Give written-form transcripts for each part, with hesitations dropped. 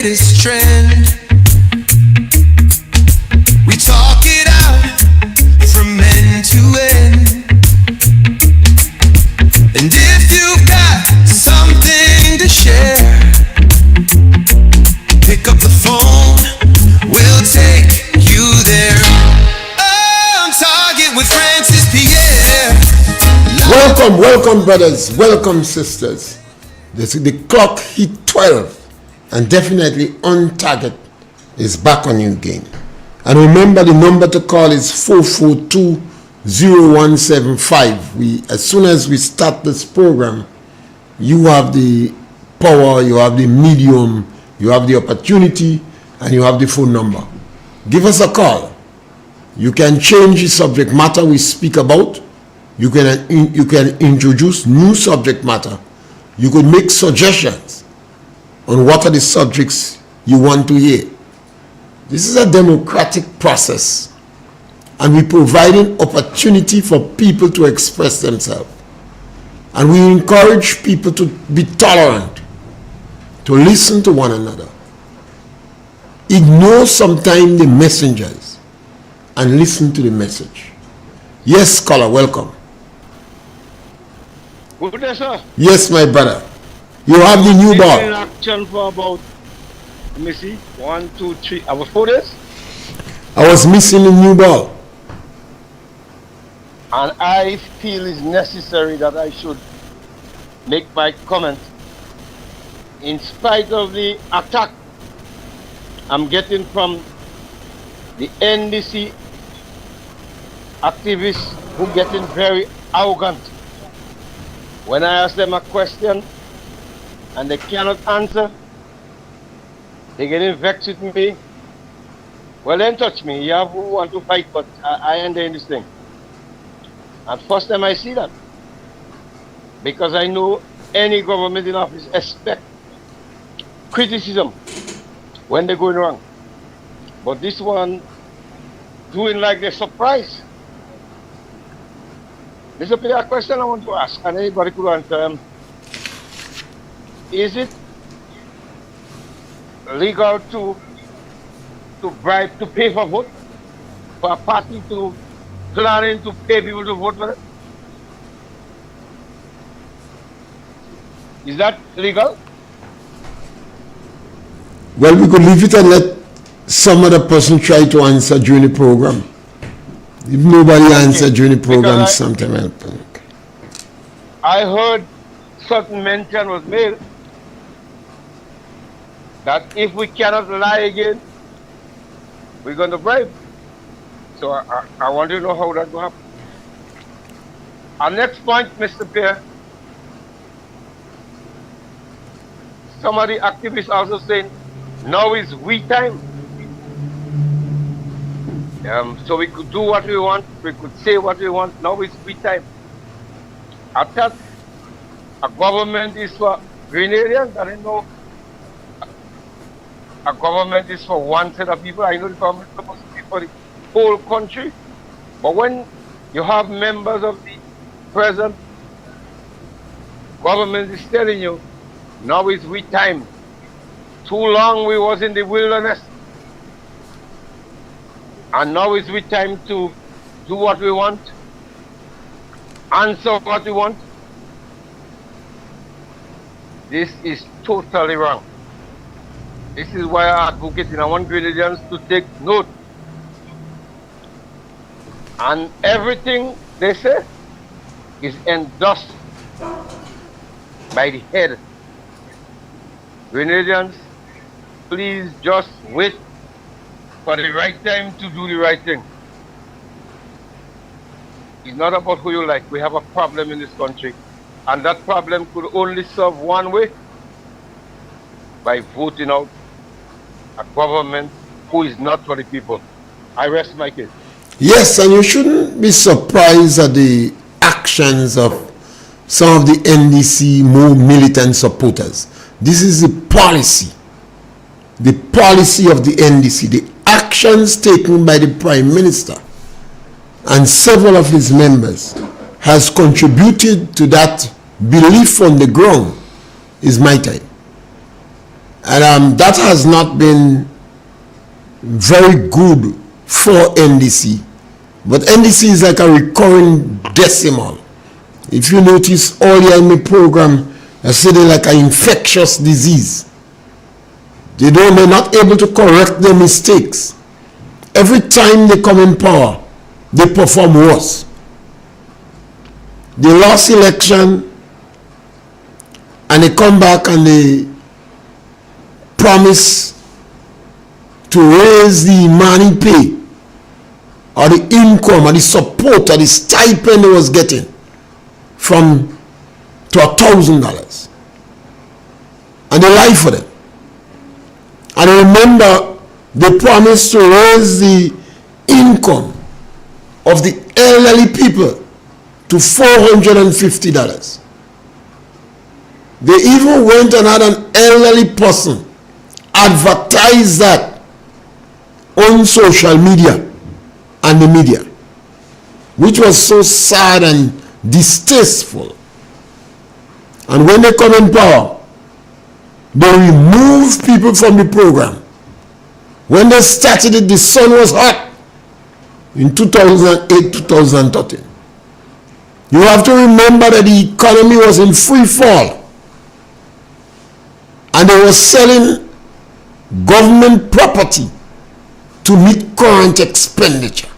latest trend. We talk it out from end to end. And if you've got something to share, pick up the phone, we'll take you there. On Target with Francis Pierre. Welcome brothers, welcome sisters. The clock hit 12 and definitely On Target is back on you again. And remember, the number to call is 442-0175. As soon as we start this program, you have the power, you have the medium, you have the opportunity, and you have the phone number. Give us a call. You can change the subject matter we speak about. You can introduce new subject matter. You could make suggestions on what are the subjects you want to hear. This is a democratic process, and we're providing opportunity for people to express themselves. And we encourage people to be tolerant, to listen to one another. Ignore sometimes the messengers and listen to the message. Yes, caller, welcome. Good day, sir. Yes, my brother. You have the new ball. In action for about, let me see, 1, 2, 3, about 4 days. I was missing the new ball. And I feel it's necessary that I should make my comment. In spite of the attack I'm getting from the NDC activists who getting very arrogant. When I ask them a question and they cannot answer, they get vexed with me. Well, then touch me. You have who want to fight, but I end in this thing. And first time I see that, because I know any government in office expect criticism when they're going wrong. But this one doing like they're surprised. This is a question I want to ask, and anybody could answer. Is it legal to bribe, to pay for vote, for a party to planning to pay people to vote for it? Is that legal? Well, we could leave it and let some other person try to answer during the program. If nobody answered during the program, something else. I heard certain mention was made that if we cannot lie again, we're going to bribe. So I want to know how that will happen. Our next point, Mr. Pierre, some of the activists also saying, now is we time. So we could do what we want, we could say what we want, now is we time. I thought a government is for Grenadians, I don't know. A government is for one set of people. I know the government is supposed to be for the whole country. But when you have members of the present government is telling you, now is we time. Too long we was in the wilderness. And now is we time to do what we want, answer what we want. This is totally wrong. This is why I advocate and I want Grenadians to take note. And everything they say is endorsed by the head. Grenadians, please just wait for the right time to do the right thing. It's not about who you like. We have a problem in this country. And that problem could only solve one way, by voting out a government who is not for the people. I rest my case. Yes, and you shouldn't be surprised at the actions of some of the NDC more militant supporters. This is the policy of the NDC, the actions taken by the Prime Minister and several of his members has contributed to that belief on the ground is my time. And that has not been very good for NDC. But NDC is like a recurring decimal. If you notice earlier in the program, I said they're like an infectious disease. They're not able to correct their mistakes. Every time they come in power, they perform worse. They lost election and they come back and they promise to raise the money pay or the income or the support or the stipend they was getting from to $1,000. And they lie for them. And remember, they promised to raise the income of the elderly people to $450. They even went and had an elderly person advertise that on social media and the media, which was so sad and distasteful. And when they come in power, they remove people from the program. When they started it, the sun was hot in 2008, 2013. You have to remember that the economy was in free fall. And they were selling government property to meet current expenditure.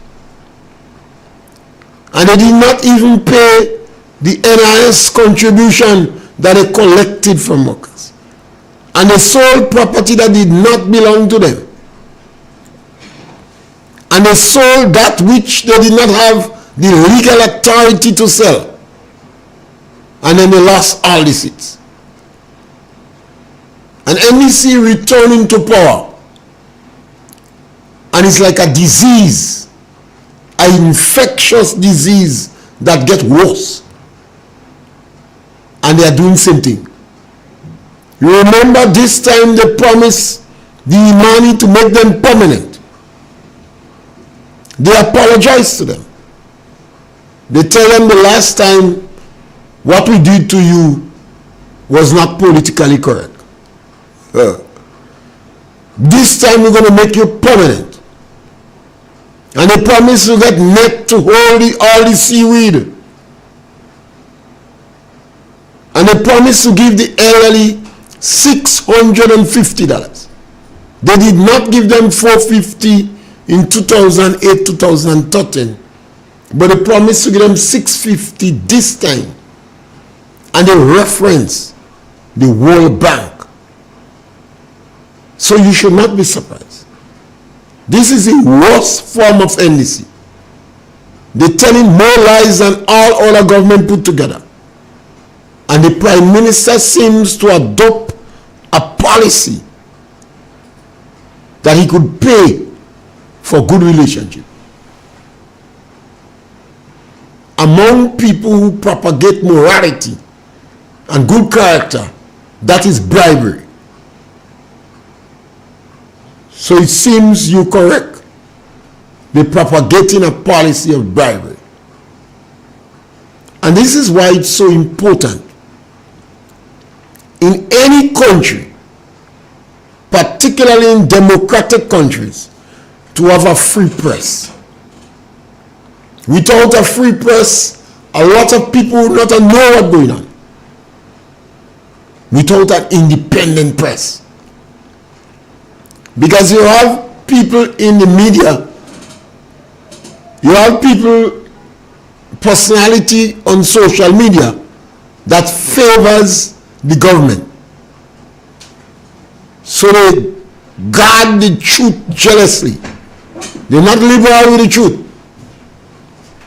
And they did not even pay the NIS contribution that they collected from workers. And they sold property that did not belong to them. And they sold that which they did not have the legal authority to sell. And then they lost all the seats. And NDC returning to power. And it's like a disease, an infectious disease that gets worse. And they are doing the same thing. You remember this time they promised the money to make them permanent. They apologize to them. They tell them the last time what we did to you was not politically correct. This time we're going to make you permanent. And they promise to get net to hold all the seaweed. And they promise to give the elderly $650. They did not give them $450 in 2008, 2013. But they promised to give them $650 this time. And they reference the World Bank. So you should not be surprised. This is the worst form of NDC. They're telling more lies than all other government put together. And the Prime Minister seems to adopt a policy that he could pay for good relationship. Among people who propagate morality and good character, that is bribery. So it seems you're correct. They're propagating a policy of bribery. And this is why it's so important in any country, particularly in democratic countries, to have a free press. Without a free press, a lot of people would not know what's going on. Without an independent press. Because you have people in the media, you have people, personality on social media that favors the government. So they guard the truth jealously. They're not liberal with the truth.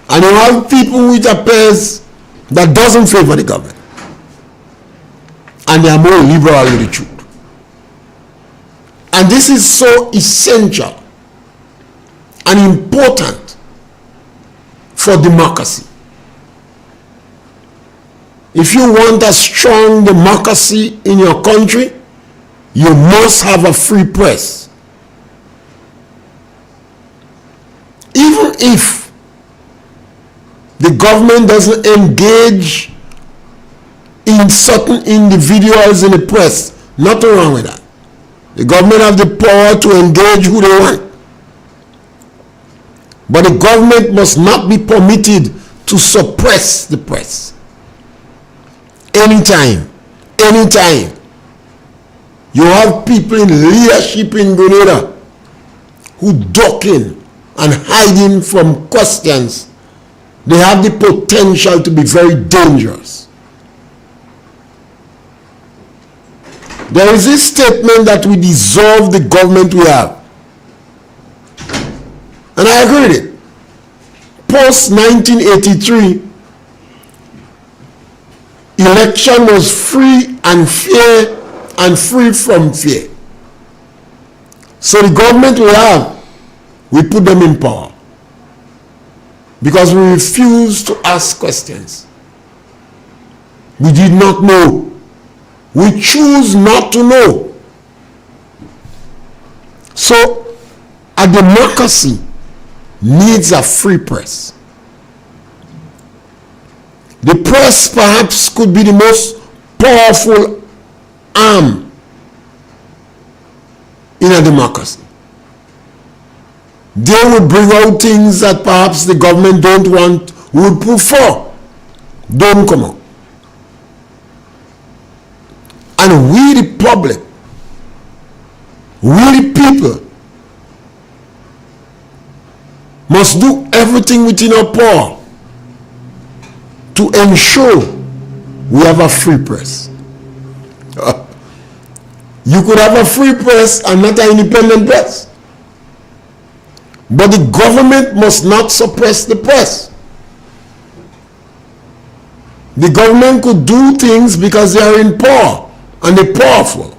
And you have people with appears that doesn't favor the government. And they are more liberal with the truth. And this is so essential and important for democracy. If you want a strong democracy in your country, you must have a free press. Even if the government doesn't engage in certain individuals in the press, nothing wrong with that. The government have the power to engage who they want. But the government must not be permitted to suppress the press. Anytime you have people in leadership in Grenada who ducking and hiding from questions, they have the potential to be very dangerous. There is this statement that we dissolve the government we have. And I agree with it. Post 1983, election was free and fair and free from fear. So the government we have, we put them in power because we refuse to ask questions. We did not know. We choose not to know. So a democracy needs a free press. The press perhaps could be the most powerful arm in a democracy. They will bring out things that perhaps the government don't want, would prefer, don't come out. And we the public, we the people, must do everything within our power to ensure we have a free press. You could have a free press and not an independent press. But the government must not suppress the press. The government could do things because they are in power and they're powerful.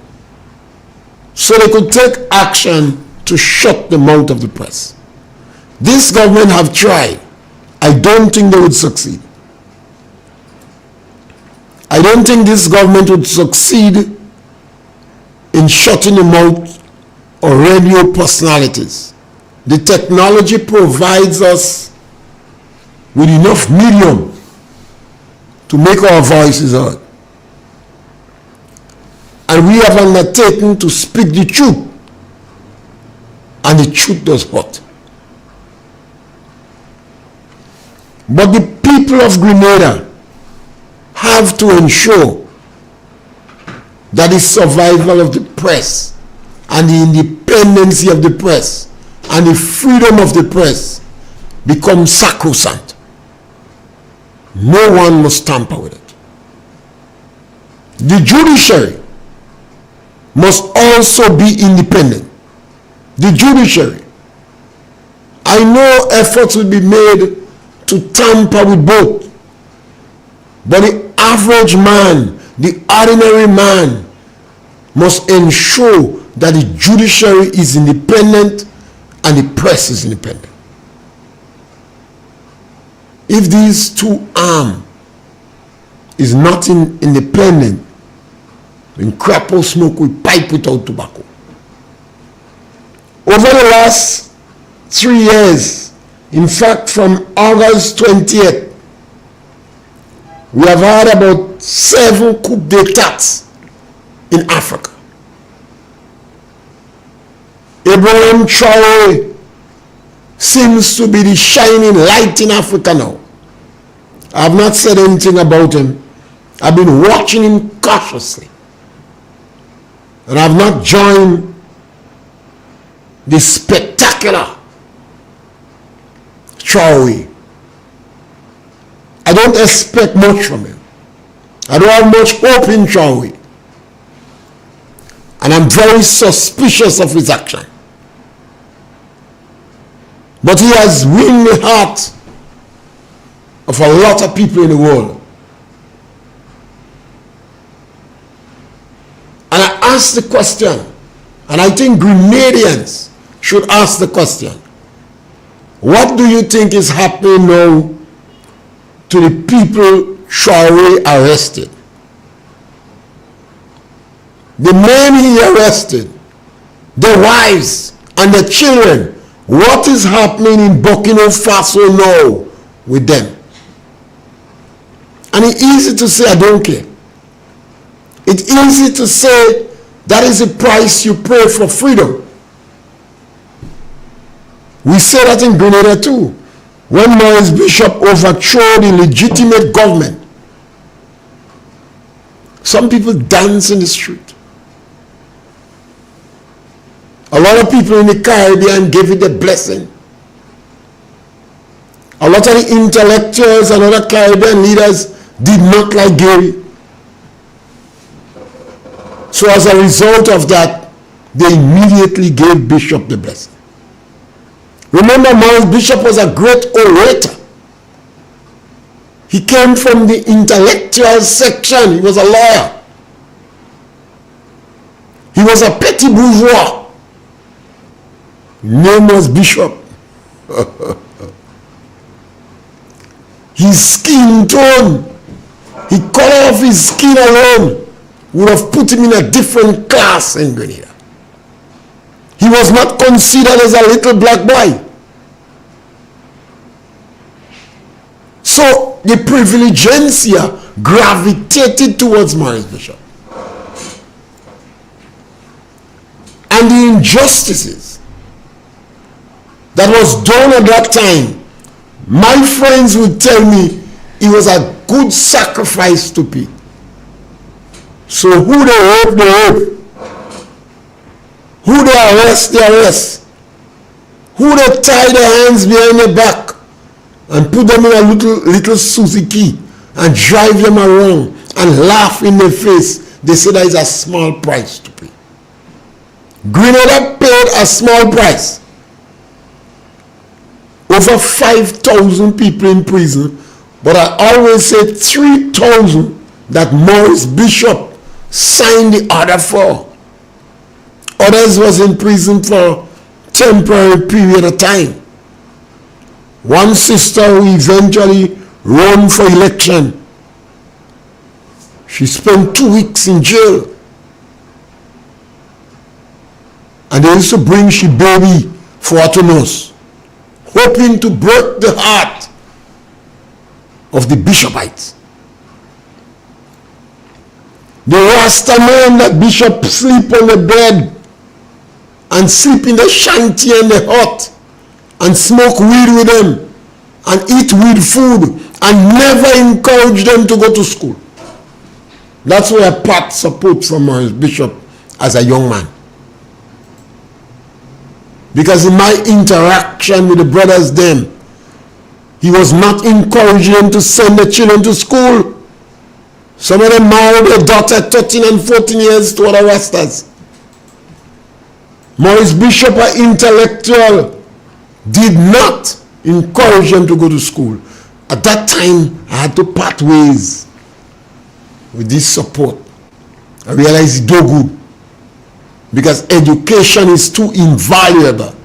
So they could take action to shut the mouth of the press. This government have tried. I don't think they would succeed. I don't think this government would succeed in shutting the mouth of radio personalities. The technology provides us with enough medium to make our voices heard. And we have undertaken to speak the truth. And the truth does hurt. But the people of Grenada have to ensure that the survival of the press and the independency of the press and the freedom of the press becomes sacrosanct. No one must tamper with it. The judiciary must also be independent. The judiciary. I know efforts will be made to tamper with both. But the average man, the ordinary man, must ensure that the judiciary is independent and the press is independent. If these two arms is not independent, then crapo smoke will pipe without tobacco. Over the last 3 years, in fact from August 20th, we have had about 7 coup d'etats in Africa. Ibrahim Traoré seems to be the shining light in Africa now. I have not said anything about him. I've been watching him cautiously. And I have not joined the spectacular Traoré. I don't expect much from him. I don't have much hope in Traoré. And I'm very suspicious of his action. But he has won the heart of a lot of people in the world. And I ask the question, and I think Grenadians should ask the question, what do you think is happening now to the people Traoré arrested? The men he arrested, their wives and their children, what is happening in Burkina Faso now with them? And it's easy to say, I don't care. It's easy to say, That is the price you pay for freedom. We say that in Grenada too. When Maurice Bishop overthrew the legitimate government, some people dance in the street. A lot of people in the Caribbean gave it a blessing. A lot of the intellectuals and other Caribbean leaders did not like Gary. So as a result of that, they immediately gave Bishop the blessing. Remember, Maurice Bishop was a great orator. He came from the intellectual section. He was a lawyer. He was a petty bourgeois. His name was Bishop. His skin tone, he color of his skin alone would have put him in a different class in Grenada. He was not considered as a little black boy. So the privilegencia gravitated towards Maurice Bishop. And the injustices that was done at that time, my friends would tell me it was a good sacrifice to pay. So who they rape, they rape. Who they arrest, they arrest. Who they tie their hands behind their back and put them in a little Suzuki and drive them around and laugh in their face. They say that is a small price to pay. Grenada paid a small price. Over 5,000 people in prison, but I always say 3,000 that Maurice Bishop signed the order for. Others was in prison for temporary period of time. One sister who eventually ran for election, she spent 2 weeks in jail. And they used to bring she baby for her to nurse, hoping to break the heart of the Bishopites. The Rasta man that Bishop sleep on the bed and sleep in the shanty and the hut and smoke weed with them and eat weed food and never encourage them to go to school. That's where I part support from Maurice Bishop as a young man. Because in my interaction with the brothers then, he was not encouraging them to send the children to school. Some of them married their daughter at 13 and 14 years to other Rastas. Maurice Bishop, an intellectual, did not encourage them to go to school. At that time, I had to part ways with this support. I realized it's no good, because education is too invaluable.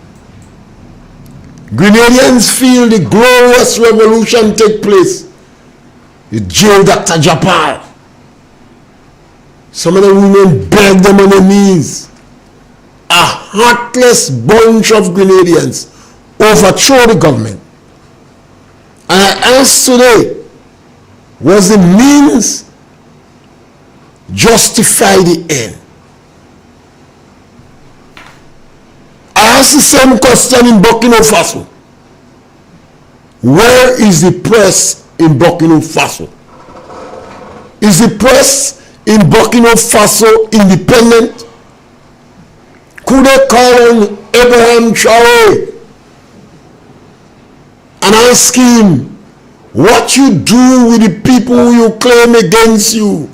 Grenadians feel the glorious revolution take place. You jail Dr. Japal. Some of the women beg them on their knees. A heartless bunch of Grenadians overthrow the government. And I ask today, was the means justify the end? I ask the same question in Burkina Faso. Where is the press in Burkina Faso? Is the press in Burkina Faso independent? Could they call on Abraham Traore and ask him what you do with the people who you claim against you?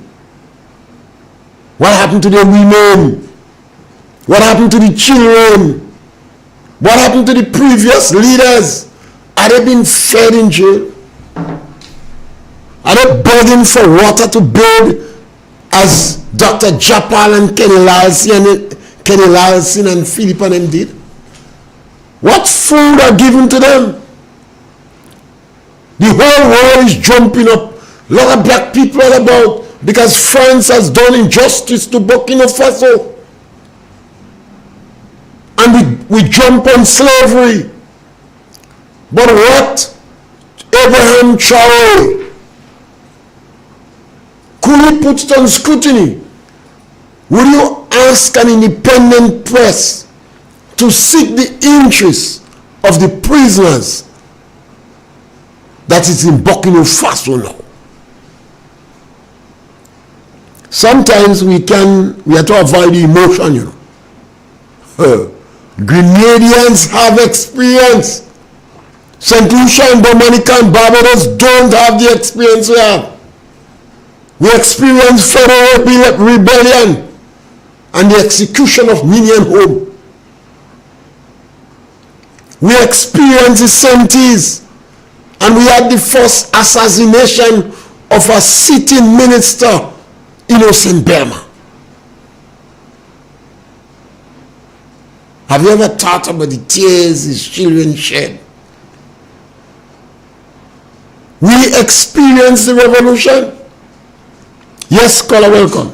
What happened to the women? What happened to the children? What happened to the previous leaders? Are they being fed in jail? Are they begging for water to build as Dr. Japal and Kenny Larson and Philip and them did? What food are given to them? The whole world is jumping up. A lot of black people are about because France has done injustice to Burkina Faso. And we jump on slavery. But what? Abraham Traore, could he put it on scrutiny? Would you ask an independent press to seek the interests of the prisoners that is in Burkina Faso now. Sometimes we have to avoid the emotion, you know. Grenadians have experience. St. Lucia and Dominica and Barbados don't have the experience we have. We experienced federal rebellion and the execution of Ninian Home. We experienced the 70s and we had the first assassination of a sitting minister, Innocent Burma. Have you ever thought about the tears his children shed? We experienced the revolution. Yes, caller, welcome.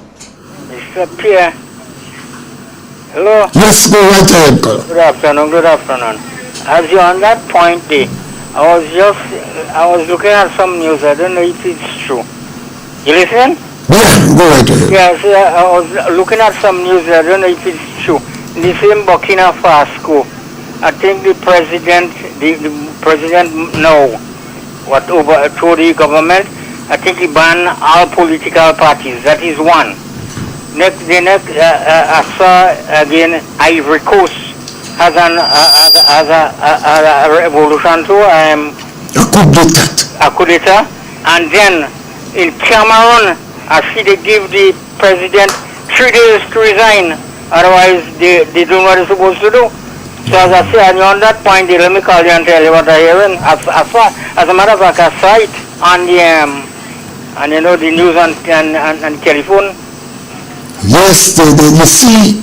Mr. Pierre. Hello. Yes, go right ahead, caller. Good afternoon, good afternoon. As you're on that point there, I was looking at some news. I don't know if it's true. You listen? Yeah, go right ahead. Yes, I was looking at some news. I don't know if it's true. In the same Burkina Faso, I think the president now, what overthrew the government, I think he banned all political parties. That is one. Next, I saw again Ivory Coast has a revolution too. A coup d'etat. And then in Cameroon, I see they give the president 3 days to resign. Otherwise, they do what they're supposed to do. So as I say, and on that point, let me call you and tell you what I hear. As a matter of fact, I saw it on the the news on telephone. Yes, you see,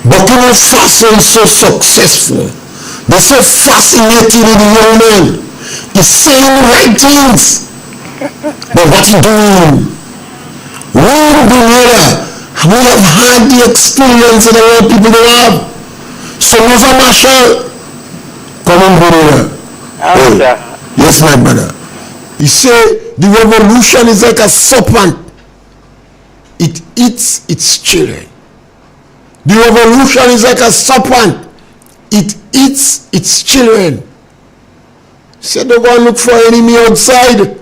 Burkina Faso is so successful. They're so fascinated with the young man. He's saying the right things. But what you doing? One Grenada we have had the experience that a lot of people don't have. So Nova Marshall, come on, brother. Yes, my brother. He said the revolution is like a serpent. It eats its children. The revolution is like a serpent. It eats its children. He said don't go and look for enemy outside.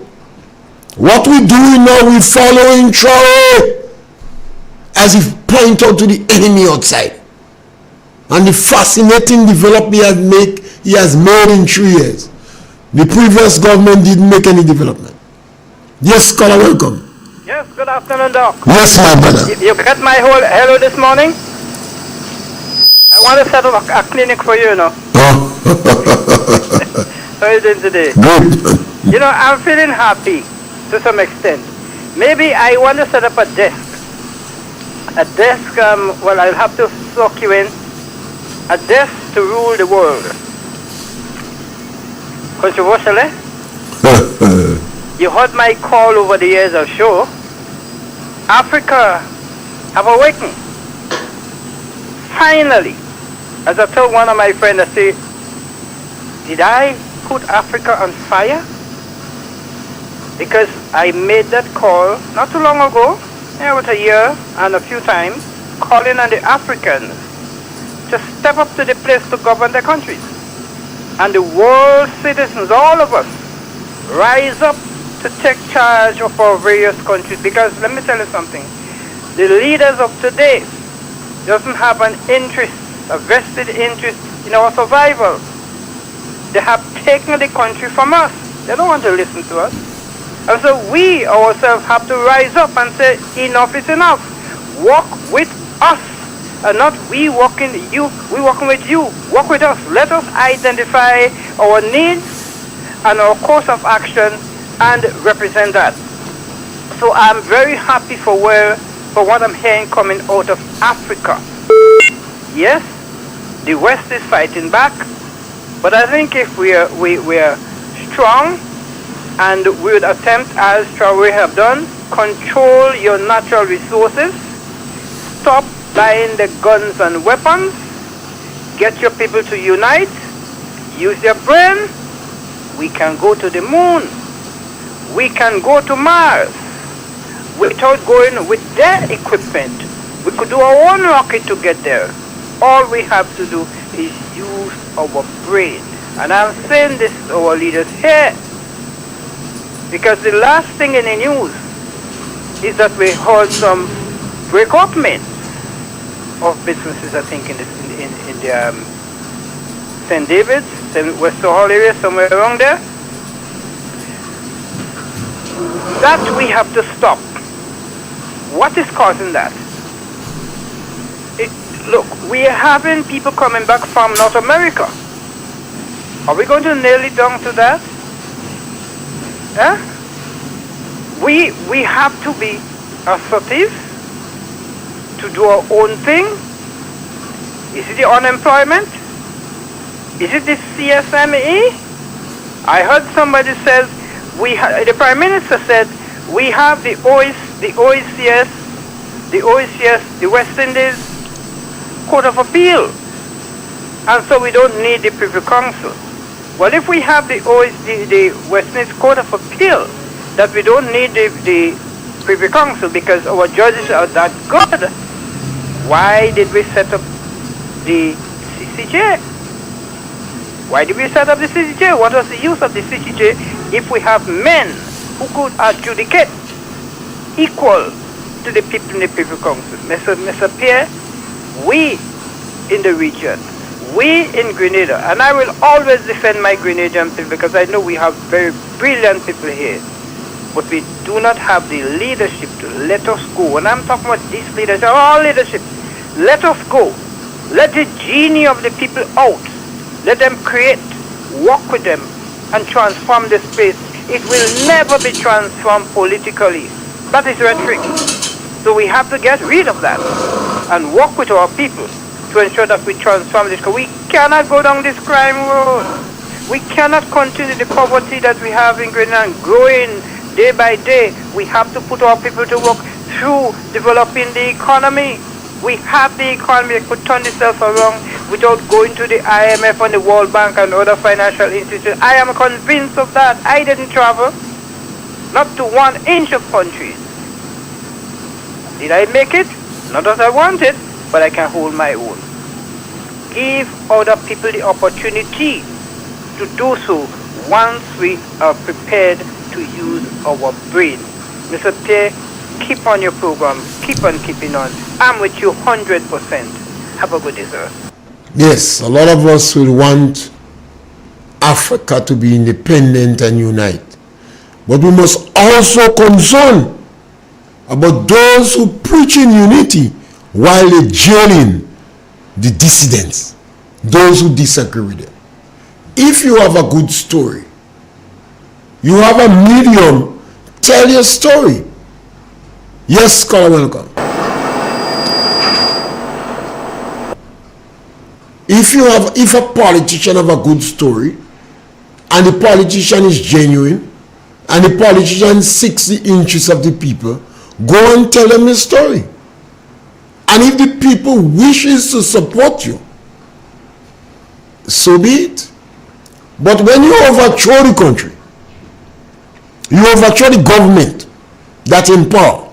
What we do now, we following Traore as he point out to the enemy outside. And the fascinating development he has made in 3 years. The previous government didn't make any development. Yes, caller, welcome. Yes, good afternoon, Doc. Yes, my brother. You got my whole hello this morning? I want to set up a clinic for you, know. How are you doing today? Good. You know, I'm feeling happy to some extent. Maybe I want to set up a desk. A desk, well, I'll have to soak you in. A desk to rule the world. Controversially? You heard my call over the years, I'm sure. Africa have awakened. Finally. As I told one of my friends, I said, did I put Africa on fire? Because I made that call not too long ago, about a year and a few times, calling on the Africans to step up to the place to govern their countries. And the world citizens, all of us, rise up to take charge of our various countries. Because let me tell you something, the leaders of today doesn't have an interest, a vested interest in our survival. They have taken the country from us. They don't want to listen to us. And so we ourselves have to rise up and say, enough is enough. Walk with us. And not we walking with you. Walk with us. Let us identify our needs and our course of action and represent that. So I'm very happy for what I'm hearing coming out of Africa. Yes, the West is fighting back, but I think if we are strong and we would attempt, as Traore have done, control your natural resources, stop buying the guns and weapons, get your people to unite, use their brain, we can go to the moon, we can go to Mars without going with their equipment. We could do our own rocket to get there. All we have to do is use our brain. And I'm saying this to our leaders here, because the last thing in the news is that we heard some break-upment of businesses, I think, in the St. David's, West Hall area, somewhere around there. That we have to stop. What is causing that? Look, we are having people coming back from North America. Are we going to nail it down to that? Huh? We have to be assertive to do our own thing. Is it the unemployment? Is it the CSME? I heard somebody says the Prime Minister said we have the OECS, the West Indies Court of Appeal, and so we don't need the Privy Council. Well, if we have the West Indies Court of Appeal, that we don't need the Privy Council because our judges are that good, why did we set up the CCJ? Why did we set up the CCJ? What was the use of the CCJ if we have men who could adjudicate equal to the people in the Privy Council? Mr. Pierre, we in the region, we in Grenada, and I will always defend my Grenadian people because I know we have very brilliant people here, but we do not have the leadership to let us go. And I'm talking about this leadership, all leadership. Let us go. Let the genie of the people out. Let them create, work with them, and transform this place. It will never be transformed politically. That is rhetoric. So we have to get rid of that and work with our people to ensure that we transform this. Because we cannot go down this crime road. We cannot continue the poverty that we have in Grenada growing day by day. We have to put our people to work through developing the economy. We have the economy that could turn itself around without going to the IMF and the World Bank and other financial institutions. I am convinced of that. I didn't travel, not to 1 inch of countries. Did I make it? Not as I wanted, but I can hold my own. Give other people the opportunity to do so once we are prepared to use our brain. Mr. Pierre, keep on your program. Keep on keeping on. I'm with you 100%. Have a good day, sir. Yes, a lot of us will want Africa to be independent and unite. But we must also concern about those who preach in unity while they're jailing the dissidents, those who disagree with them. If you have a good story, you have a medium, tell your story. Yes, caller, welcome. If a politician have a good story, and the politician is genuine, and the politician seeks the interests of the people, go and tell them the story. And if the people wishes to support you, so be it. But when you overthrow the country, you overthrow the government that's in power,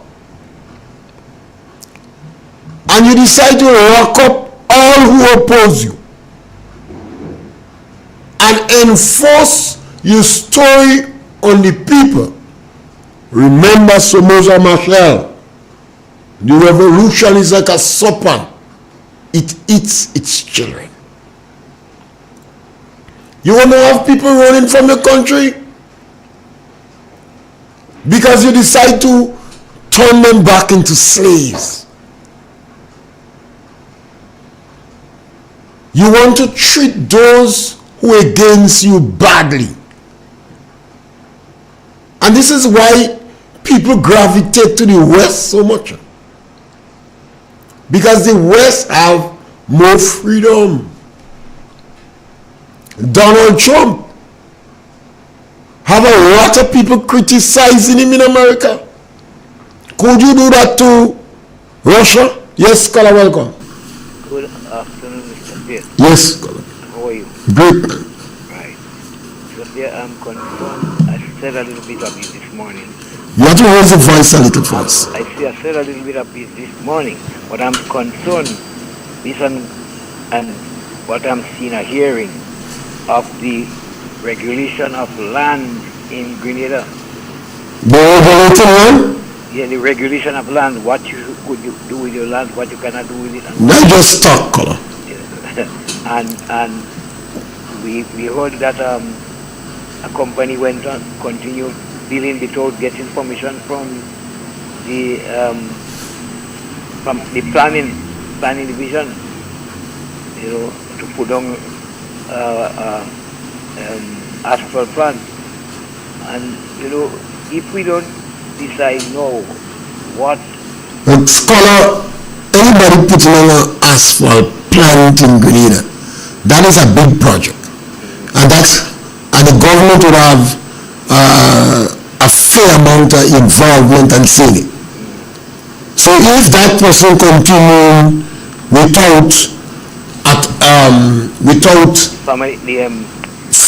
and you decide to lock up all who oppose you and enforce your story on the people. Remember Somoza Machel, the revolution is like a serpent. It eats its children. You want to have people running from the country because you decide to turn them back into slaves. You want to treat those who are against you badly. And this is why people gravitate to the West so much. Because the West have more freedom. Donald Trump have a lot of people criticizing him in America. Could you do that to Russia? Yes, caller, welcome. Good afternoon, Mr. Pierre. Yes, caller. How are you? Great. Right. Mr. Pierre, I'm concerned. I said a little bit of it this morning You have to raise the voice a little for us. I see I said a little bit of it this morning, but I'm concerned based on and what I'm seeing or hearing of the regulation of land in Grenada. The regulating land? Yeah, the regulation of land, what you could do with your land, what you cannot do with it. Not just talk, color. and we heard that a company went on continued dealing without getting permission from the planning division, you know, to put on asphalt plant. And you know, if we don't decide now what Scholar, anybody putting on an asphalt plant in Grenada, that is a big project. And the government would have a fair amount of involvement and saying it. So if that person continue without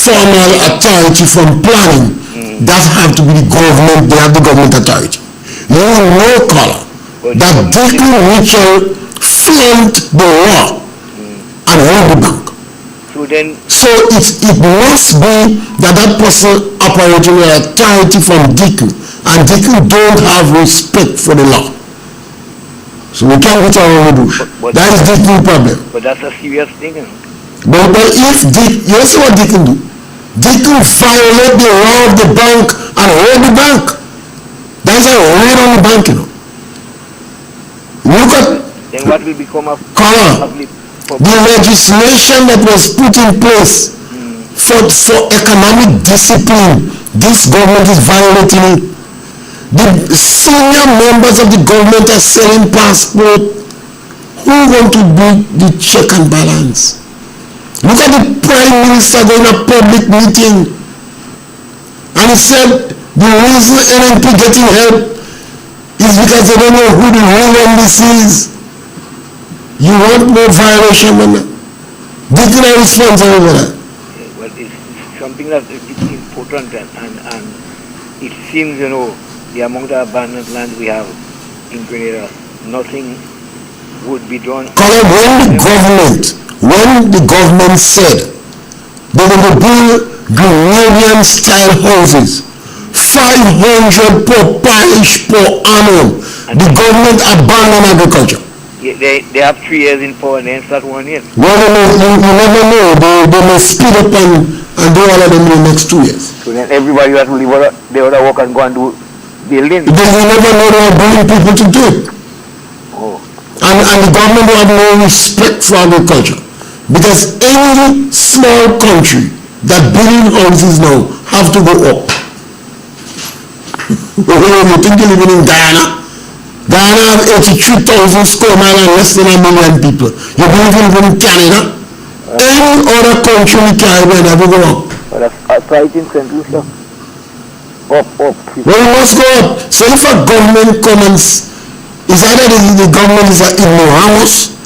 formal authority from planning, that have to be the government, they have the government authority. You know, color, that Deacon Mitchell flunked the law and robbed the bank. So it must be that person operating with authority from Deacon, and Deacon don't have respect for the law. So we can't go to our bush. That is Deacon problem. But that's a serious thing. But if you see what Deacon do? Deacon violate the law of the bank and hold the bank. That is a raid on the bank, you know. Look at then what will become of color. The legislation that was put in place for economic discipline, this government is violating it. The senior members of the government are selling passport. Who want to be the check and balance? Look at the Prime Minister going to a public meeting and he said the reason NNP getting help is because they don't know who the real MDC is. You want more violation than that? This is a response over that. Well, it's something that is important and it seems, you know, the amount of abandoned land we have in Grenada, nothing would be done. When the government said they were going to build Grenadian style houses, 500 per parish per annum, the government abandoned agriculture. Yeah, they have 3 years in power and they start 1 year. Well, you never know. They may speed up and do all of them in the next 2 years. So then everybody has to leave the other work and go and do building. Because you never know they are bringing people to do it. Oh. And the government will have no respect for agriculture. Because any small country that building houses now have to go up. You think you're living in Guyana? Guyana have 83,000 square miles and less than 1 million people. You believe you live in Canada? Any other country in the Caribbean have to go up. Well, that's right in St. Lucia. Up. Well, it must go up. So if a government comes, is either the government is ignoramus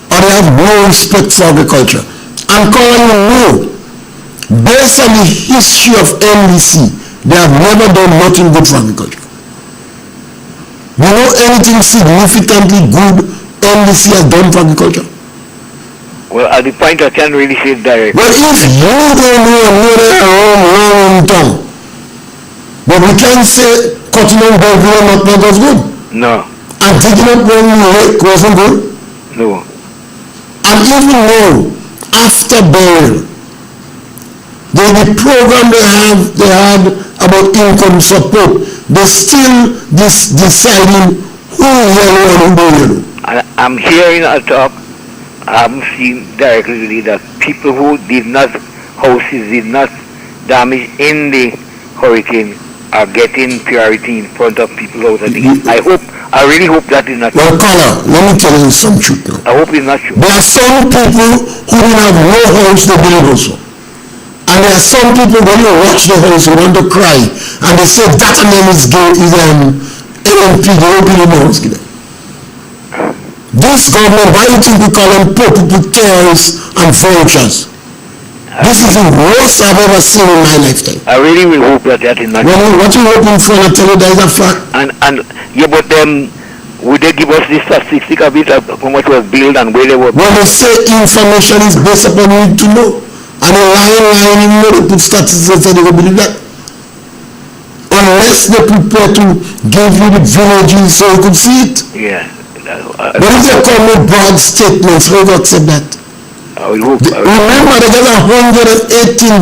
or they have no respect for agriculture. And calling you based on the history of NDC, they have never done nothing good for agriculture. You know anything significantly good NDC has done for agriculture? Well, at the point I can't really say it directly. Well, if you don't know around town, but we can't say cutting on Belgrade not was good. No. And digging up one lake wasn't good. No. And even now, after burial, the program they had about income support, they still deciding who yellow and who don't yellow. I'm hearing a talk, I haven't seen directly really that people who houses did not damage in the hurricane are getting priority in front of people out of the I really hope that is not true. Well, Carla, let me tell you some truth now. I hope it's not true. There are some people who don't have no house to build also. And there are some people when you watch the house who want to cry and they say that name is NNP, they don't build no house. This government, why do you think we call them poor people terrorists and vultures? This is the worst I've ever seen in my lifetime. I really will hope that that is not. Well, what you hoping for? I tell you, that is a fact. And yeah, but would they give us the statistic of it, of how much was billed and where they were? When they say information is based upon you need to know, and a line, you know, they put statistics and they will believe that. Unless they prepare to give you the villages so you could see it. Yeah. But if they come with broad statements, how do you accept that? I will hope. Remember, they got $118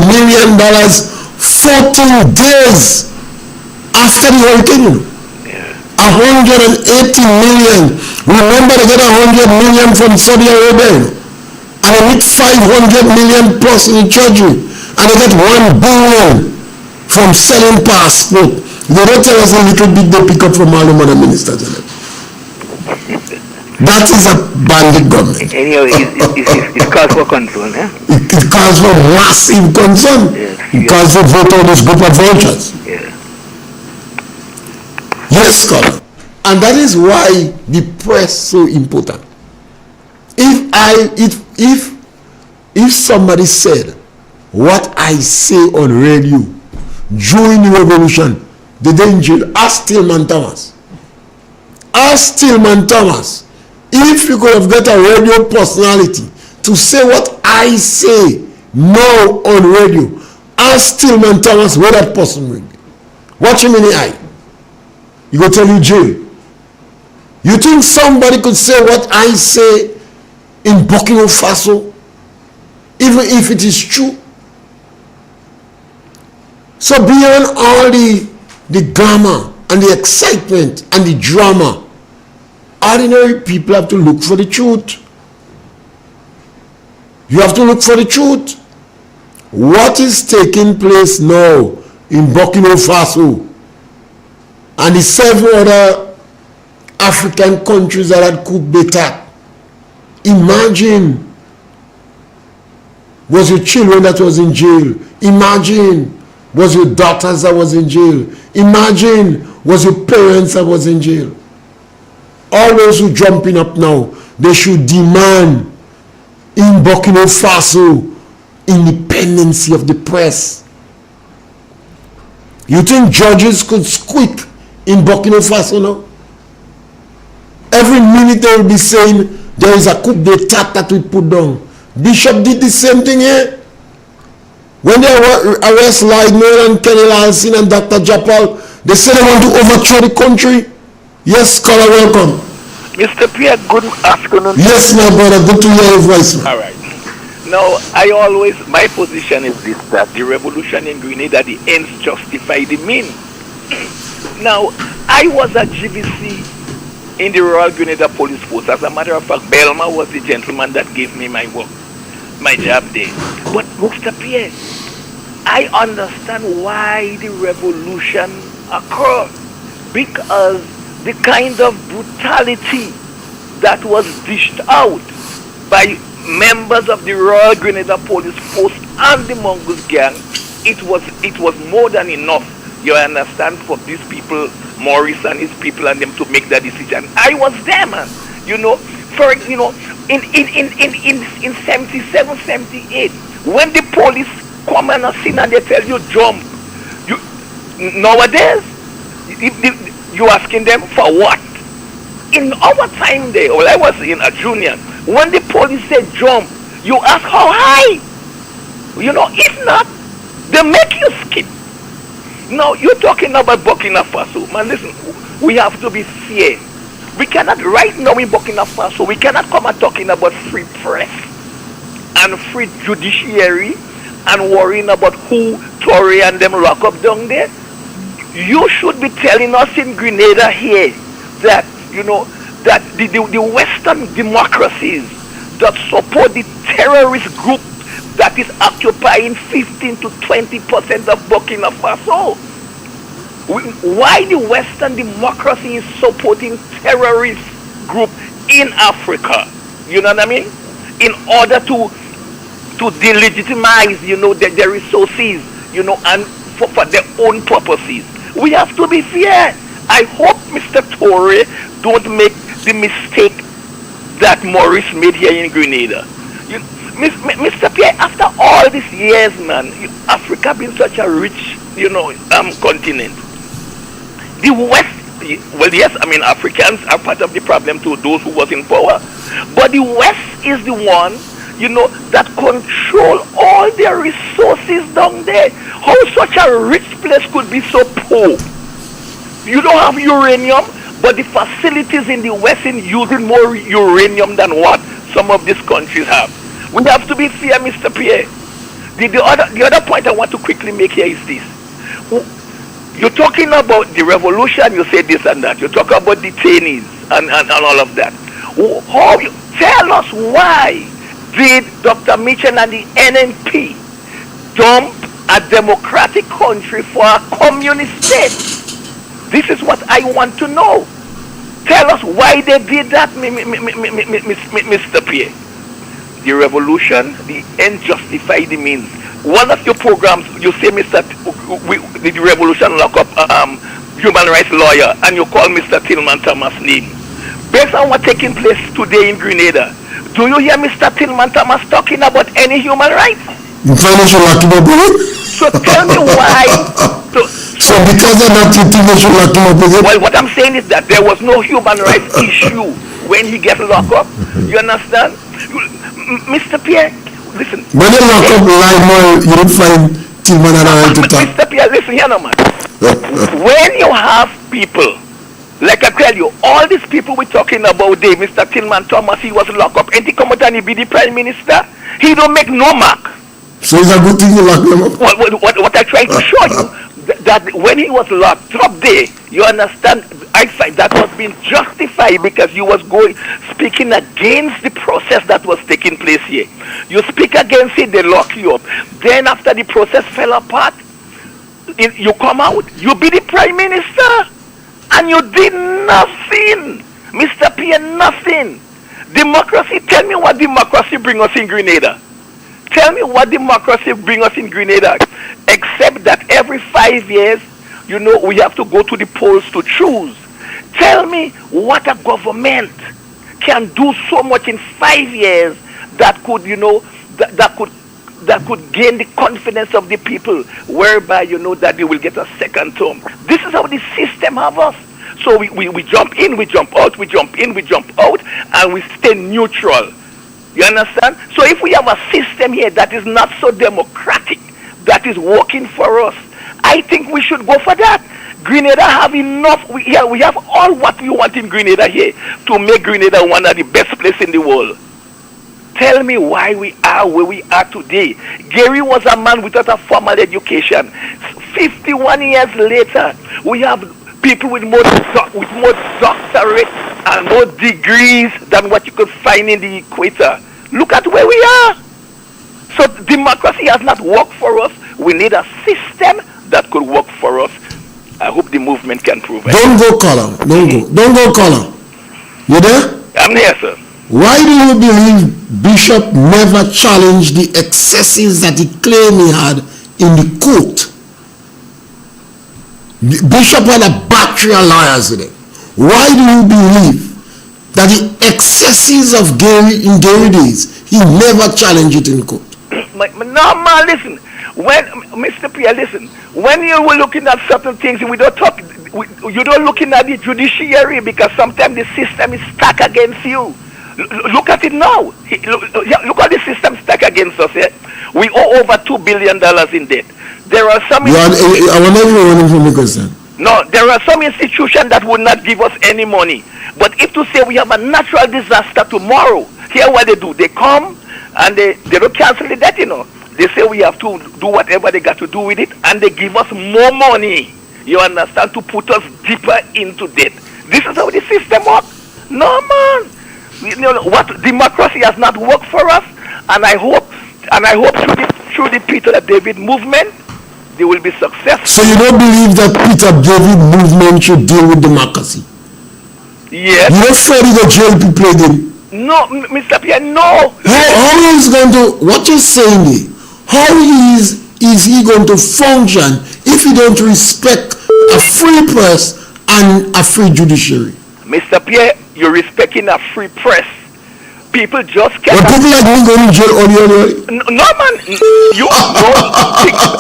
million 14 days after the hurricane. You know? Yeah. $180 million. Remember, they got $100 million from Saudi Arabia. You know? And they need $500 million plus in the treasury. And they get $1 billion from selling passport. They don't tell us a little bit they pick up from all the other ministers. That is a bandit government. Anyhow, it calls for concern, eh? It calls for massive concern. Yes, It calls for vote on this group of vultures. Yeah. Yes, scholar. And that is why the press is so important. If somebody said what I say on radio during the revolution, the danger, ask Tillman Thomas. Ask Tillman Thomas if you could have got a radio personality to say what I say now on radio. Ask Tillman Thomas where that person will be. Watch him in the eye. He go tell you jail. You think somebody could say what I say in Burkina Faso, even if it is true? So beyond all the glamour and the excitement and the drama, ordinary people have to look for the truth. You have to look for the truth. What is taking place now in Burkina Faso and the 7 other African countries that had coup d'etat? Imagine, was your children that was in jail? Imagine, was your daughters that was in jail? Imagine, was your parents that was in jail? All those who jumping up now, they should demand in Burkina Faso independency of the press. You think judges could squeak in Burkina Faso now? Every minute they will be saying there is a coup d'etat that we put down. Bishop did the same thing here. When they arrest Lydman and Kenny Larson and Dr. Japal, they say they want to overthrow the country. Yes, scholar, welcome. Mr. Pierre, good afternoon. Yes, my brother, good to hear your voice. Man. All right. Now, my position is this, that the revolution in Grenada, the ends justify the means. Now, I was at GBC in the Royal Grenada Police Force. As a matter of fact, Belma was the gentleman that gave me my job there. But Mr. Pierre, I understand why the revolution occurred. Because the kind of brutality that was dished out by members of the Royal Grenada Police Force and the Mongoose gang, it was more than enough, you understand, for these people, Maurice and his people, and them to make that decision. I was there, man. In 77, 78, when the police come on a scene and they tell you jump, nowadays you asking them for what? In our time there, well, I was in a junior, when the police said jump, you ask how high? If not, they make you skip. Now, you're talking about Burkina Faso. Man, listen, we have to be fair. We cannot, right now in Burkina Faso, we cannot come and talking about free press and free judiciary and worrying about who Tory and them lock up down there. You should be telling us in Grenada here that, that the Western democracies that support the terrorist group that is occupying 15 to 20% of Burkina Faso. Why the Western democracy is supporting terrorist group in Africa? You know what I mean? In order to delegitimize, their resources, and for their own purposes. We have to be fair. I hope Mr. Toure don't make the mistake that Maurice made here in Grenada. Mr. Pierre, after all these years, man, Africa been such a rich, continent. The West, well, yes, I mean, Africans are part of the problem to those who was in power. But the West is the one, that control all their resources down there. How such a rich place could be so poor? You don't have uranium, but the facilities in the West in using more uranium than what some of these countries have. We have to be fair, Mr. Pierre. The other point I want to quickly make here is this. You're talking about the revolution, you say this and that. You talk about detainees and all of that. Tell us why did Dr. Mitchell and the NNP dump a democratic country for a communist state? This is what I want to know. Tell us why they did that, Mr. Pierre. The revolution, the end justified the means. One of your programs, you say, the revolution lock up human rights lawyer, and you call Mr. Tillman Thomas name. Based on what's taking place today in Grenada, do you hear Mr. Tillman Thomas talking about any human rights? So tell me why. So because of that, you think they should lock him up? Well, what I'm saying is that there was no human rights issue when he gets locked up. You understand? Mr. Pierre, listen. When you lock up Lionel, you don't find Tillman and I to talk. Mr. Pierre, listen here now, man. When you have people, like I tell you, all these people we're talking about, Mr. Tillman Thomas, he was locked up, and he come out and he be the prime minister. He don't make no mark. So it's a good thing you lock him up. What I try to show you, that when he was locked up there, you understand, I find that was being justified because you was speaking against the process that was taking place here. You speak against it, they lock you up. Then after the process fell apart, you come out, you be the prime minister, and you did nothing. Mr. Pierre, nothing. Democracy, tell me what democracy bring us in Grenada. Tell me what democracy bring us in Grenada, except that every 5 years, we have to go to the polls to choose. Tell me what a government can do so much in 5 years that could, that could gain the confidence of the people, whereby that they will get a second term. This is how the system have us. So we jump in, we jump out, we jump in, we jump out, and we stay neutral. You understand? So if we have a system here that is not so democratic, that is working for us, I think we should go for that. Grenada have enough. We have all what we want in Grenada here to make Grenada one of the best places in the world. Tell me why we are where we are today. Gary was a man without a formal education. 51 years later, we have people with more doctorate and more degrees than what you could find in the equator. Look at where we are. So democracy has not worked for us. We need a system that could work for us. I hope the movement can prove it. Don't go, caller. Don't go, caller. You there? I'm here, sir. Why do you believe Bishop never challenged the excesses that he claimed he had in the court? Bishop had a battery of lawyers with him. Why do you believe that the excesses of Gary in Gary days, he never challenged it in court? No, man, listen. When Mr. Pierre, listen. When you were looking at certain things, you don't looking at the judiciary because sometimes the system is stacked against you. Look at it now. Look at the system stacked against us. Yeah? We owe over $2 billion in debt. There are some. I want everyone from the question. No, there are some institutions that would not give us any money. But if to say we have a natural disaster tomorrow, here what they do, they come and they don't cancel the debt, They say we have to do whatever they got to do with it, and they give us more money, you understand, to put us deeper into debt. This is how the system works. No, man. What democracy has not worked for us, and I hope through the Peter David movement, they will be successful. So you don't believe that Peter David movement should deal with democracy? Yes. You don't fear the jail people again? No, Mr. Pierre, no. How is going to, what you're saying there, how is he going to function if he don't respect a free press and a free judiciary? Mr. Pierre, you're respecting a free press, people just But can't. people like me going to jail early. No, man, you no,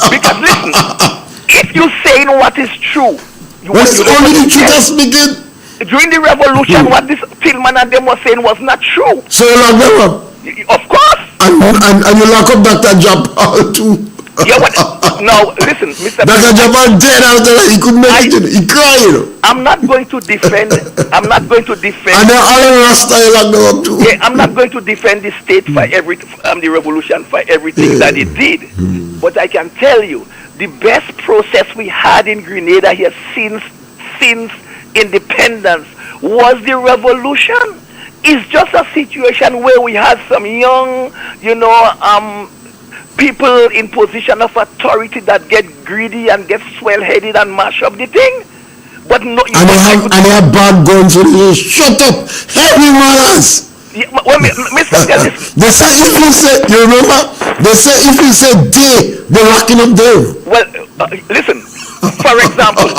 because listen, if you saying what is true, Well, it's only the truth yes, that's speaking. during the revolution, what this Tillman and them were saying was not true. So you lock them up. Of course. And you lock up Dr. Japal too. Yeah, what? Now, listen, Mr. Dr. Japal dead after that. He couldn't make it. He cried. I'm not going to defend. I'm not going to And defend. then all the Rasta you lock them up too. Yeah, I'm not going to defend the state for the revolution for everything that it did. But I can tell you, the best process we had in Grenada here since independence was the revolution. It's just a situation where we had some young, people in position of authority that get greedy and get swell-headed and mash up the thing. But no, And they have bad guns, so they just shut up. Every manners. Yeah, well, Mr. Dennis, They say if you say, you remember? They say if you say they, they're locking up them. well, listen. For example,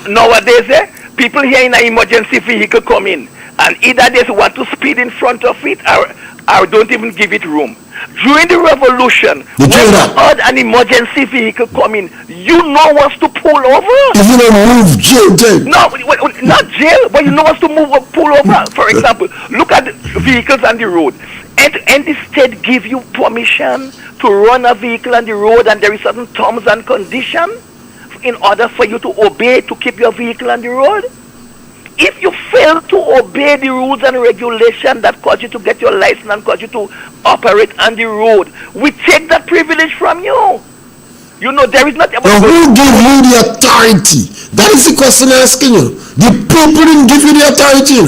nowadays, people here in an emergency vehicle come in, and either they want to speed in front of it or don't even give it room. During the revolution, when you heard an emergency vehicle come in, you know what's to pull over. If you don't move, jail time. No, not jail, but you know what's to pull over. For example, look at the vehicles on the road. And the state give you permission to run a vehicle on the road, and there is certain terms and conditions in order for you to obey to keep your vehicle on the road. If you fail to obey the rules and regulations that cause you to get your license and cause you to operate on the road, we take that privilege from you. You know, there is not... Now, who gave you the authority? That is the question I'm asking you. The people didn't give you the authority.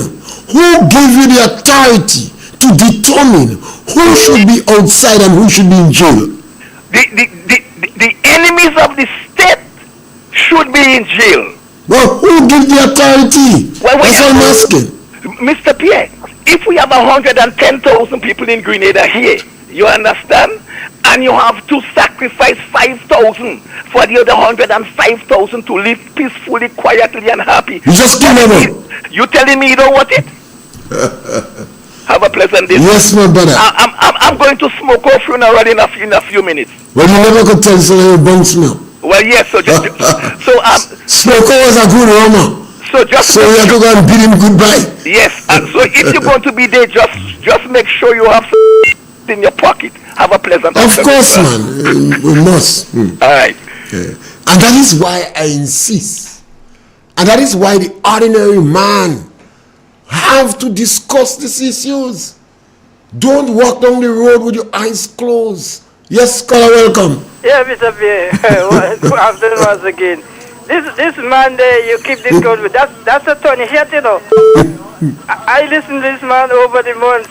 Who gave you the authority to determine who should be outside and who should be in jail? The enemies of the state should be in jail. Well, who gave the authority? Well, that's what I'm asking. Mr. Pierre, if we have 110,000 people in Grenada here, you understand? And you have to sacrifice 5,000 for the other 105,000 to live peacefully, quietly, and happy. You just kill them. You telling me you don't want it? Have a pleasant day. Yes, my brother. I'm going to smoke off funeral in a few minutes. Well, you never could tell someone you bounce me up. Well, yes, so Smoko was a good Roma. So you have to go and bid him goodbye. Yes, and so if you're going to be there, just make sure you have in your pocket. Have a pleasant Of course, man. We must. All right. Yeah. And that is why I insist. And that is why the ordinary man have to discuss these issues. Don't walk down the road with your eyes closed. Yes, caller, welcome. Yeah, Mr. Pierre. Good afternoon once again. This man there, you keep this going with. That's a Tony Head, you know. I listen to this man over the months.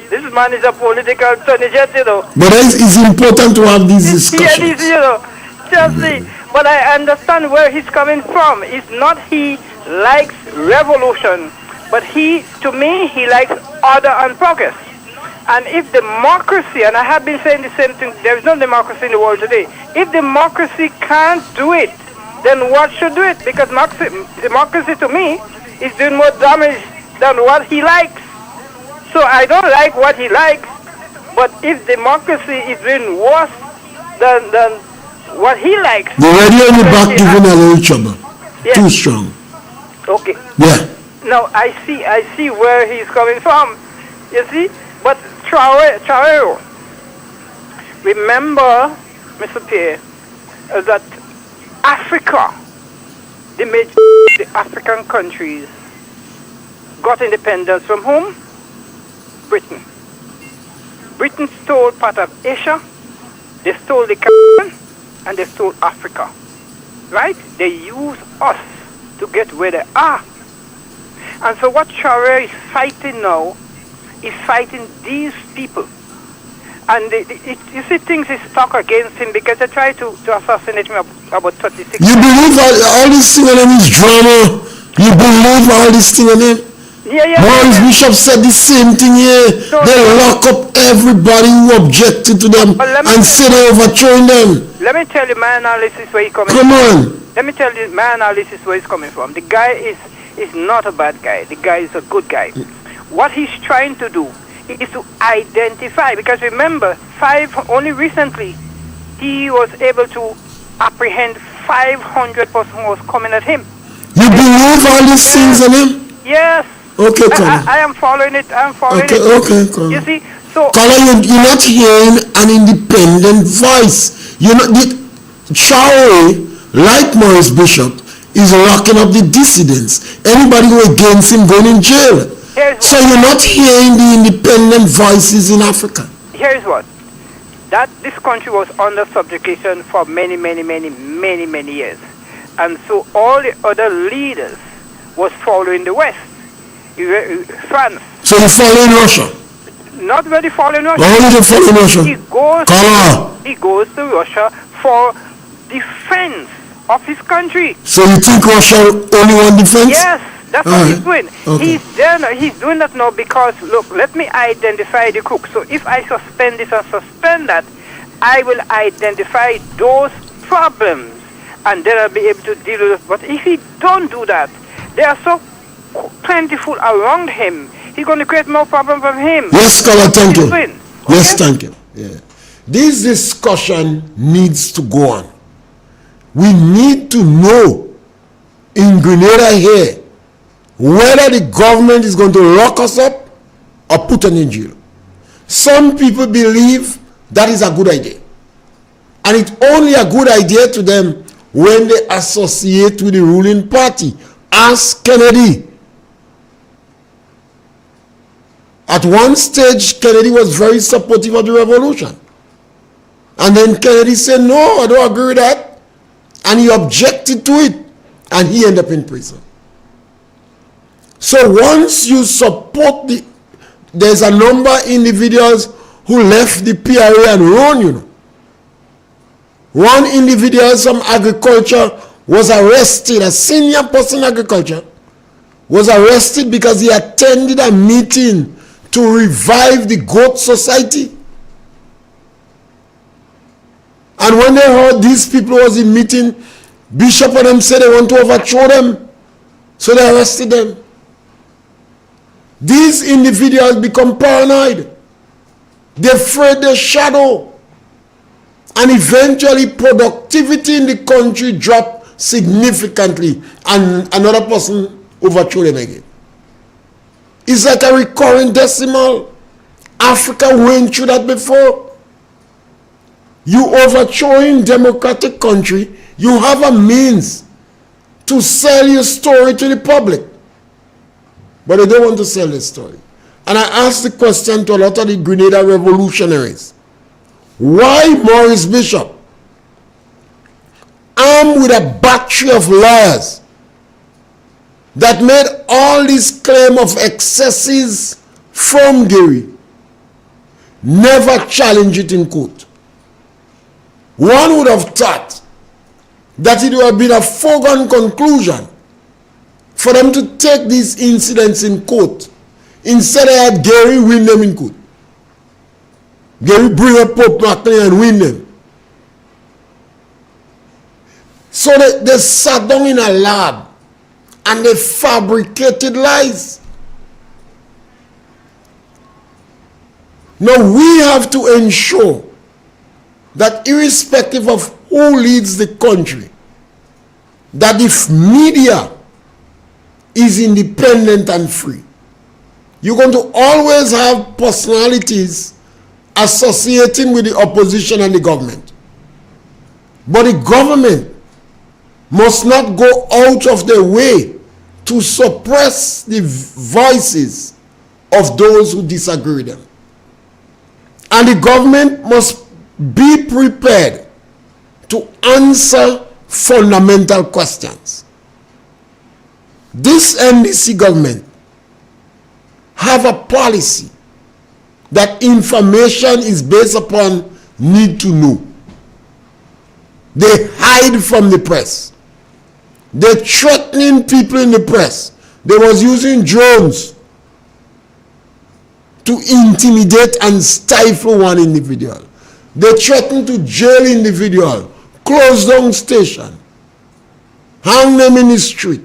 This man is a political Tony Head, you know. But it's important to have these discussions. You know, just see. But I understand where he's coming from. It's not he likes revolution, but to me, he likes order and progress. And if democracy, and I have been saying the same thing, there is no democracy in the world today. If democracy can't do it, then what should do it? Because democracy to me is doing more damage than what he likes. So I don't like what he likes, but if democracy is doing worse than what he likes... The radio in the back giving a little trouble. Yes. Too strong. Okay. Yeah. Now I see where he's coming from. You see? But Traoré, remember, Mr. Pierre, that Africa, the African countries, got independence from whom? Britain. Britain stole part of Asia, they stole the Caribbean, and they stole Africa. Right? They use us to get where they are. And so what Traoré is fighting now is fighting these people. And you see, things is stuck against him because they tried to assassinate him about 36 You believe all this thing on him is drama? You believe all this thing on him? Yeah. Maurice Bishop said the same thing here. They lock up everybody who objected to them and say they're overthrowing them. Let me tell you my analysis where he's coming from. Come on. Let me tell you my analysis where he's coming from. The guy is not a bad guy. The guy is a good guy. What he's trying to do is to identify, because remember, only recently, he was able to apprehend 500 persons who was coming at him. You believe all these things in him? Yes. Okay, Colin. I am following it. Okay, Colin. You see, so... Colin, you're not hearing an independent voice. You're not... Traore, like Maurice Bishop, is locking up the dissidents. Anybody who against him going in jail. So you're not hearing the independent voices in Africa. Here's what. That this country was under subjugation for many, many, many, many, many years. And so all the other leaders was following the West. France. So you follow in Russia? Not really following Russia. Why would you follow in Russia? He goes to Russia for defense of his country. So you think Russia only want defense? Yes, that's what he's doing. Okay. He's doing that now because, look, let me identify the crook. So if I suspend this and suspend that, I will identify those problems and then I'll be able to deal with it. But if he don't do that, they are so plentiful around him, he's going to create more problems for him. Yes, scholar, thank you. Okay? Yes, thank you. Yeah. This discussion needs to go on. We need to know in Grenada here whether the government is going to lock us up or put us in jail. Some people believe that is a good idea. And it's only a good idea to them when they associate with the ruling party. Ask Kennedy. At one stage, Kennedy was very supportive of the revolution. And then Kennedy said, no, I don't agree with that. And he objected to it. And he ended up in prison. So once you support there's a number of individuals who left the PRA and run, you know. One individual from agriculture was arrested, a senior person in agriculture, was arrested because he attended a meeting to revive the goat society. And when they heard these people was in meeting, Bishop and them said they want to overthrow them. So they arrested them. These individuals become paranoid. They fear the shadow. And eventually productivity in the country dropped significantly. And another person overthrew them again. It's like a recurring decimal. Africa went through that before. You overthrowing democratic country, you have a means to sell your story to the public. But they don't want to sell the story. And I asked the question to a lot of the Grenada revolutionaries. Why Maurice Bishop, armed with a battery of liars that made all this claim of excesses from Gary, never challenge it in court? One would have thought that it would have been a foregone conclusion for them to take these incidents in court. Instead, I had Gary win them in court. Gary bring up Pope McLean and win them. So they sat down in a lab and they fabricated lies. Now we have to ensure that irrespective of who leads the country, that if media is independent and free, you're going to always have personalities associating with the opposition and the government. But the government must not go out of their way to suppress the voices of those who disagree with them. And the government must be prepared to answer fundamental questions. This NDC government have a policy that information is based upon need to know. They hide from the press. They're threatening people in the press. They was using drones to intimidate and stifle one individual. They threaten to jail individual, close down station, hang them in the street.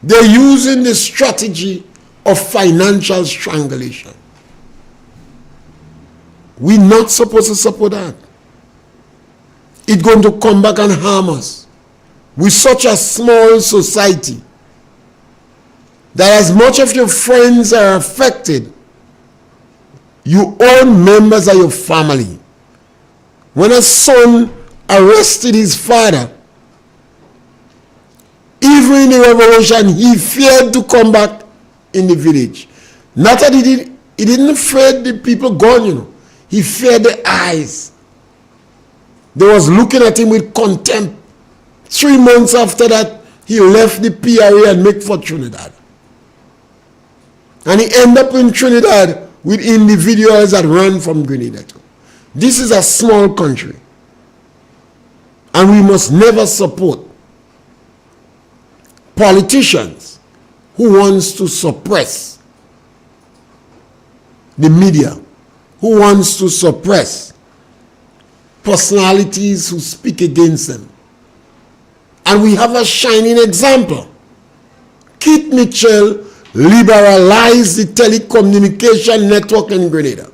They're using the strategy of financial strangulation. And the government must We're not supposed to support that. It's going to come back and harm us. We're such a small society that as much of your friends are affected, you own members of your family. When a son arrested his father, even in the revolution, he feared to come back in the village. Not that he didn't fear the people gone, you know. He feared the eyes. They was looking at him with contempt. 3 months after that, he left the PRA and made for Trinidad. And he ended up in Trinidad with individuals that ran from Grenada too. This is a small country. And we must never support politicians who wants to suppress the media, who wants to suppress personalities who speak against them. And we have a shining example. Keith Mitchell liberalized the telecommunication network in Grenada.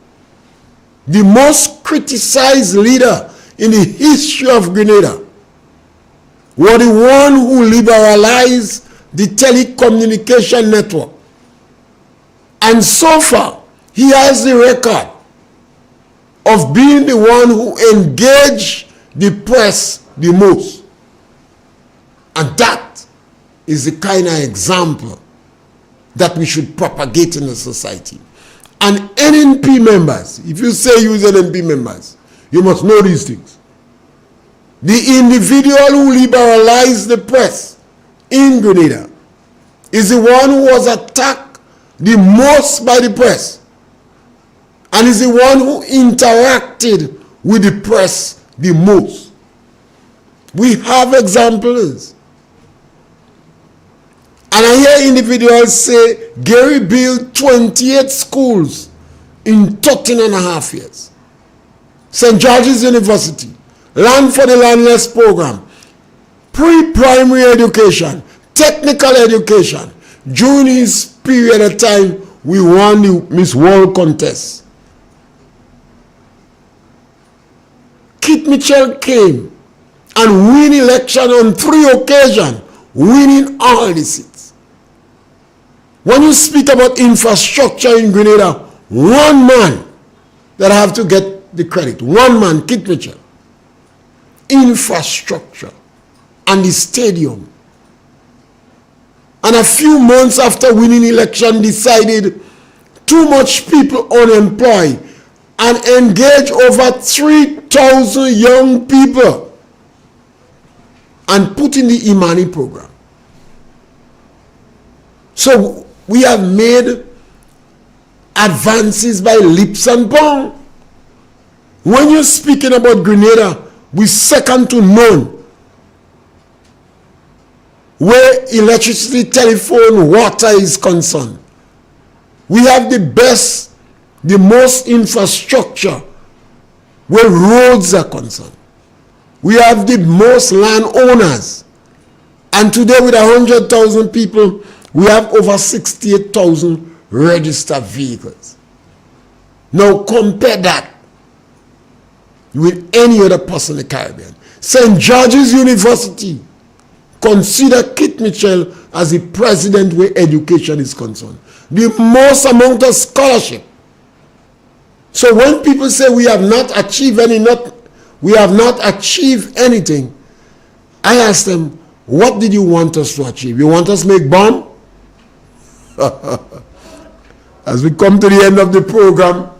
The most criticized leader in the history of Grenada was the one who liberalized the telecommunication network. And so far, he has the record of being the one who engaged the press the most. And that is the kind of example that we should propagate in the society. And NNP members, if you say use NNP members, you must know these things. The individual who liberalized the press in Grenada is the one who was attacked the most by the press, and is the one who interacted with the press the most. We have examples. And I hear individuals say Gary built 28 schools in 13.5 years. St. George's University, Land for the Landless program, pre-primary education, technical education. During his period of time, we won the Miss World contest. Keith Mitchell came and won election on 3 occasions, winning all the seats. When you speak about infrastructure in Grenada, one man that I have to get the credit, one man, Keith Mitchell. Infrastructure and the stadium. And a few months after winning election, decided too much people unemployed and engaged over 3,000 young people and put in the Imani program. So we have made advances by leaps and bounds. When you're speaking about Grenada, we're second to none. Where electricity, telephone, water is concerned. We have the best, the most infrastructure where roads are concerned. We have the most landowners. And today with 100,000 people, we have over 68,000 registered vehicles. Now compare that with any other person in the Caribbean. St. George's University consider Keith Mitchell as the president where education is concerned. The most amount of scholarship. So when people say we have not achieved anything, I ask them, what did you want us to achieve? You want us to make bomb? As we come to the end of the program,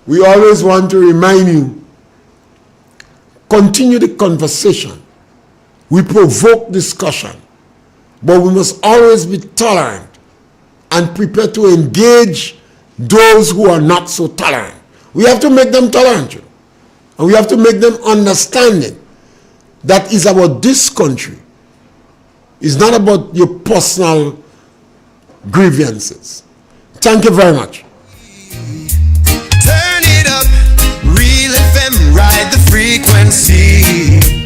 we always want to remind you, continue the conversation. We provoke discussion, but we must always be tolerant and prepared to engage those who are not so tolerant. We have to make them tolerant, and we have to make them understanding that is about this country. It's not about your personal grievances. Thank you very much. Turn it up, Real FM, ride the frequency.